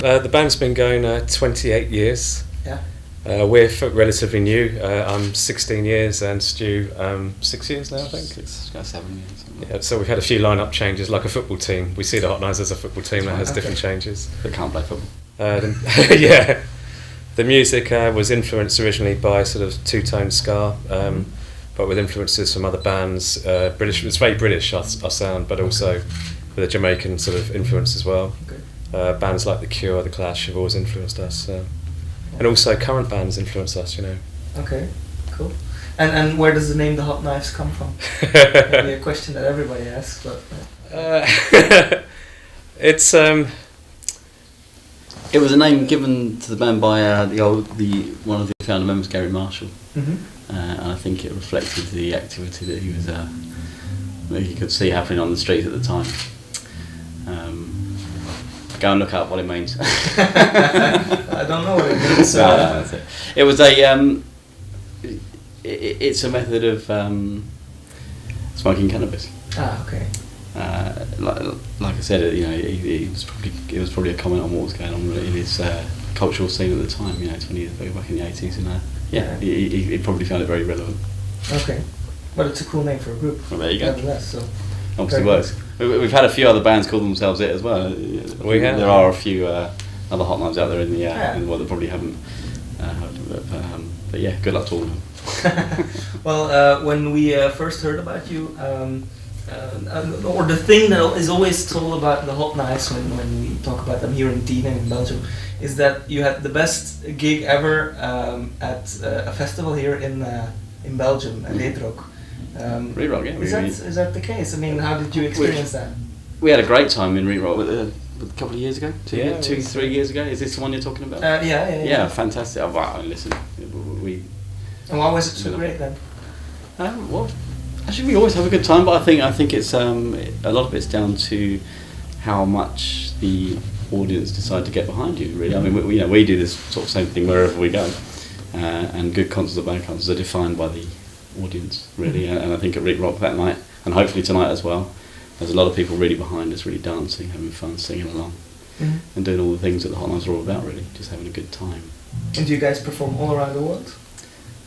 The band's been going 28 years. Yeah. We're relatively new. I'm 16 years and Stu 6 years now, I think. It's got 7 years. Yeah, so we've had a few line-up changes, like a football team. We see the Hotknives as a football team that has different changes. But can't play football. Yeah. The music was influenced originally by sort of two-tone ska, but with influences from other bands. British. It's very British, our sound, but also with a Jamaican sort of influence as well. Okay. Bands like The Cure, The Clash have always influenced us. And also current bands influence us, you know. Okay, cool. And where does the name The Hotknives come from? Maybe a question that everybody asks, but... It's... It was a name given to the band by one of the founder members, Gary Marshall. Mm-hmm. And I think it reflected the activity that he could see happening on the streets at the time. Go and look up what it means. I don't know what it means. No, that's it. It was it's a method of smoking cannabis. Ah, okay. Like I said, it was probably a comment on what was going on in his cultural scene at the time. 20 years ago, back in the 80s, and he probably found it very relevant. Okay, but it's a cool name for a group. Well, there you go. So obviously works. We've had a few other bands call themselves it as well. We have. There are a few other Hotknives out there in the world that probably haven't heard of it. But yeah, good luck to all of them. Well, when we first heard about you, or the thing that is always told about the Hotknives when we talk about them here in Tienen in Belgium, is that you had the best gig ever at a festival here in Belgium, at Reetrock. Reetrock, yeah. Is that the case? I mean, how did you experience that? We had a great time in Reetrock a couple of years ago, 3 years ago. Is this the one you're talking about? Yeah, fantastic. Oh, wow, listen, and why was it so great then? Well, actually, we always have a good time, but I think it's a lot of it's down to how much the audience decide to get behind you. Really, I mean, we do this sort of same thing wherever we go, and good concerts or bad concerts are defined by the audience, really. And I think at Reetrock that night, and hopefully tonight as well, there's a lot of people really behind us, really dancing, having fun, singing along, and doing all the things that the Hotknives are all about, really, just having a good time. And do you guys perform all around the world?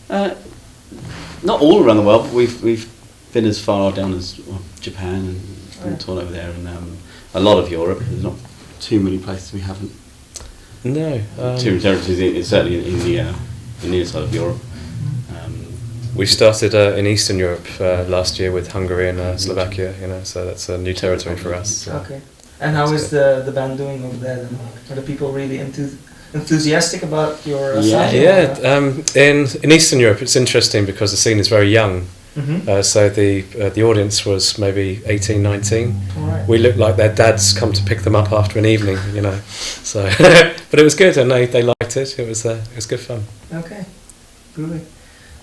Not all around the world, but we've been as far down as Japan and toured over there, and a lot of Europe. There's not too many places we haven't. No. Too many territories, certainly in the near side of Europe. We started in Eastern Europe last year with Hungary and Slovakia, so that's a new territory for us. So. Okay. And how is the band doing over there then? Are the people really enthusiastic about your sound? Yeah. In Eastern Europe, it's interesting because the scene is very young. Mm-hmm. So the audience was maybe 18, 19. Right. We looked like their dads come to pick them up after an evening, So, but it was good, and they liked it. It was good fun. Okay, groovy.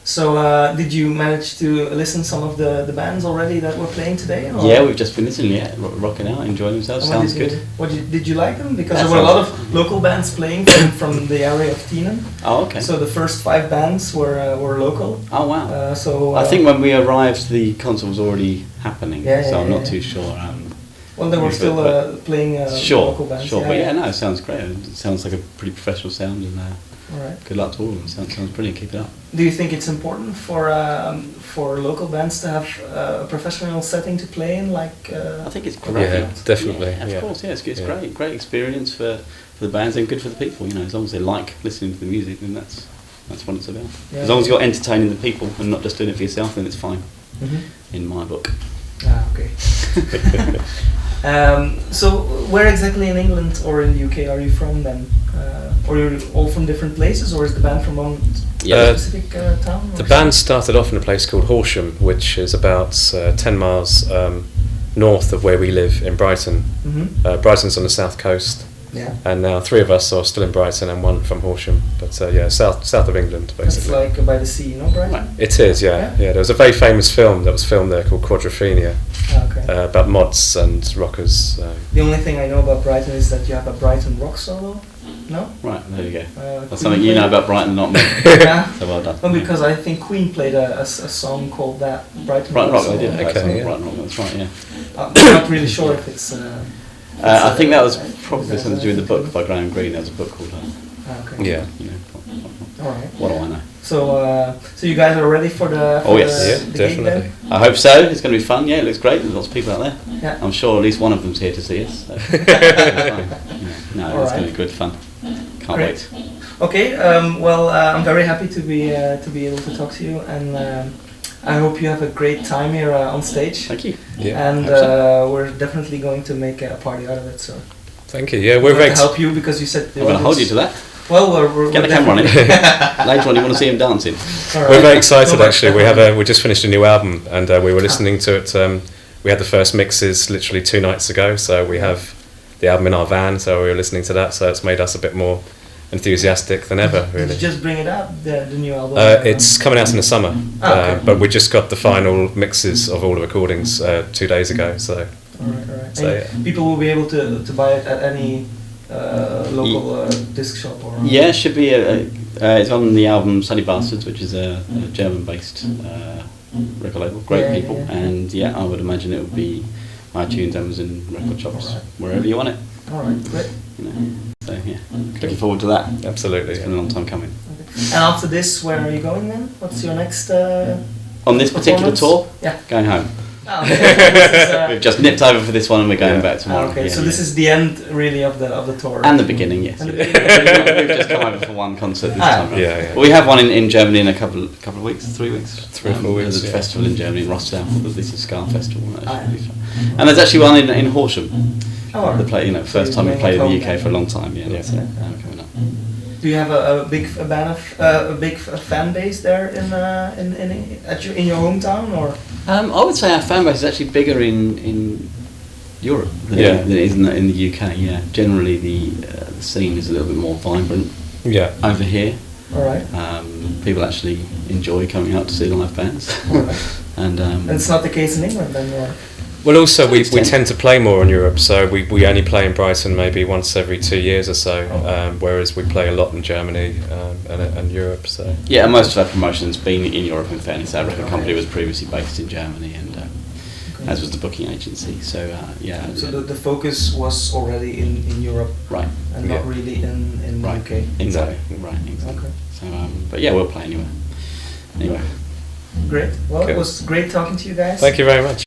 So, did you manage to listen some of the bands already that were playing today? Or? Yeah, we've just been listening. Rocking out, enjoying themselves. Sounds good. Did you like them? Because there were a lot of local bands playing from the area of Tienen. Oh, okay. So the first 5 bands were local. Oh, wow. So I think when we arrived, the concert was already happening. So I'm not too sure. Well, they were still playing local bands. Sure, but no, it sounds great. It sounds like a pretty professional sound, and right. Good luck to all of them. Sounds brilliant. Keep it up. Do you think it's important for local bands to have a professional setting to play in? I think it's great. Yeah, definitely. Yeah, of course, yeah, it's great experience for the bands and good for the people. As long as they like listening to the music, then that's what it's about. Yeah. As long as you're entertaining the people and not just doing it for yourself, then it's fine. Mm-hmm. In my book. Ah, okay. So where exactly in England or in the UK are you from then? Or you're all from different places, or is the band from one specific town? The band started off in a place called Horsham, which is about 10 miles north of where we live in Brighton. Mm-hmm. Brighton's on the south coast. Yeah. And now 3 of us are still in Brighton and 1 from Horsham. But south of England, basically. It's like by the sea, no, Brighton? It is, yeah. There was a very famous film that was filmed there called Quadrophenia. Okay. About mods and rockers. The only thing I know about Brighton is that you have a Brighton rock solo. No? Right, there you go. That's something you know about Brighton, not me. Yeah. So well done. Well, because I think Queen played a song called that, Brighton Rock. Rock. They did. Okay, yeah. Brighton Rock, that's right, yeah. I'm not really sure if it's I think that was right? probably Is that something to do with the book right? by Graham Greene. There was a book called Okay. Yeah. you know, All right. what do I know? So you guys are ready for the Oh, yes. Yeah, the gig definitely. then? I hope so. It's going to be fun. Yeah, it looks great. There's lots of people out there. Yeah. I'm sure at least one of them's here to see us. So. No, All it's going to right. be good fun. Can't Great. wait. Okay. Well, I'm very happy to be able to talk to you, and I hope you have a great time here on stage. Thank you. Yeah. And hope so. we're definitely going to make a party out of it. So Thank you. Yeah, we're going very to help you because you said I'm going to hold you to that. Well, we're Get the camera on it. definitely- Later on, you want to see him dancing. All right. We're very excited Well, actually. We just finished a new album and we were listening to it. We had the first mixes literally 2 nights ago, so we have the album in our van. So we were listening to that. So it's made us a bit more enthusiastic than ever. Did Really. you just bring it up, the new album? It's coming out in the summer, Okay. but we just got the final mixes of all the recordings 2 days ago. So All right. So, And yeah. people will be able to buy it at any local disc shop or. Yeah, it should be. It's on the album Sunny Bastards, which is a German-based record label. Great Yeah, people, yeah. and yeah, I would imagine it would be iTunes, Amazon, record shops, Alright. wherever you want it. All right, great. You know. So yeah, looking forward to that. absolutely. It's been a long time coming. Okay. And after this, where are you going then? What's your next? On this particular performance? tour, Yeah. going home. Oh, okay. This is, We've just nipped over for this one, and we're going Yeah. back tomorrow. okay, Yeah, so this yeah. is the end really of the tour. And the beginning, yes. And the beginning. We've just come over for one concert this Ah. time. Round. Yeah, yeah. Well, we have one in Germany in a couple of weeks, 3 weeks. 3 or 4 weeks, There's a yeah. festival in Germany in Rochdale called the Little Scar Festival. That Ah, should be fun. And there's actually one in Horsham. Oh, all The right. play, you know, So first you're time we going played in the home UK then. for a long time. Yeah, Yeah. that's it. Coming up. Do you have a big fan base there in your hometown or? I would say our fan base is actually bigger in Europe than, Yeah. than it is in the UK. Yeah, generally the scene is a little bit more vibrant Yeah. over here. All right. People actually enjoy coming out to see live bands, All right. and And it's not the case in England then, or? Well, also we extent. tend to play more in Europe, so we only play in Brighton maybe once every 2 years or so, whereas we play a lot in Germany and Europe. So yeah, and most of our promotion's been in Europe. In fairness, our record Okay. company was previously based in Germany, and as was the booking agency. So yeah, So the focus was already in Europe right, and not Yeah. really in the right, UK. exactly, No. right, exactly. Okay. So, but yeah, we'll play anywhere. Anyway. Great. Well, Okay. it was great talking to you guys. thank you very much.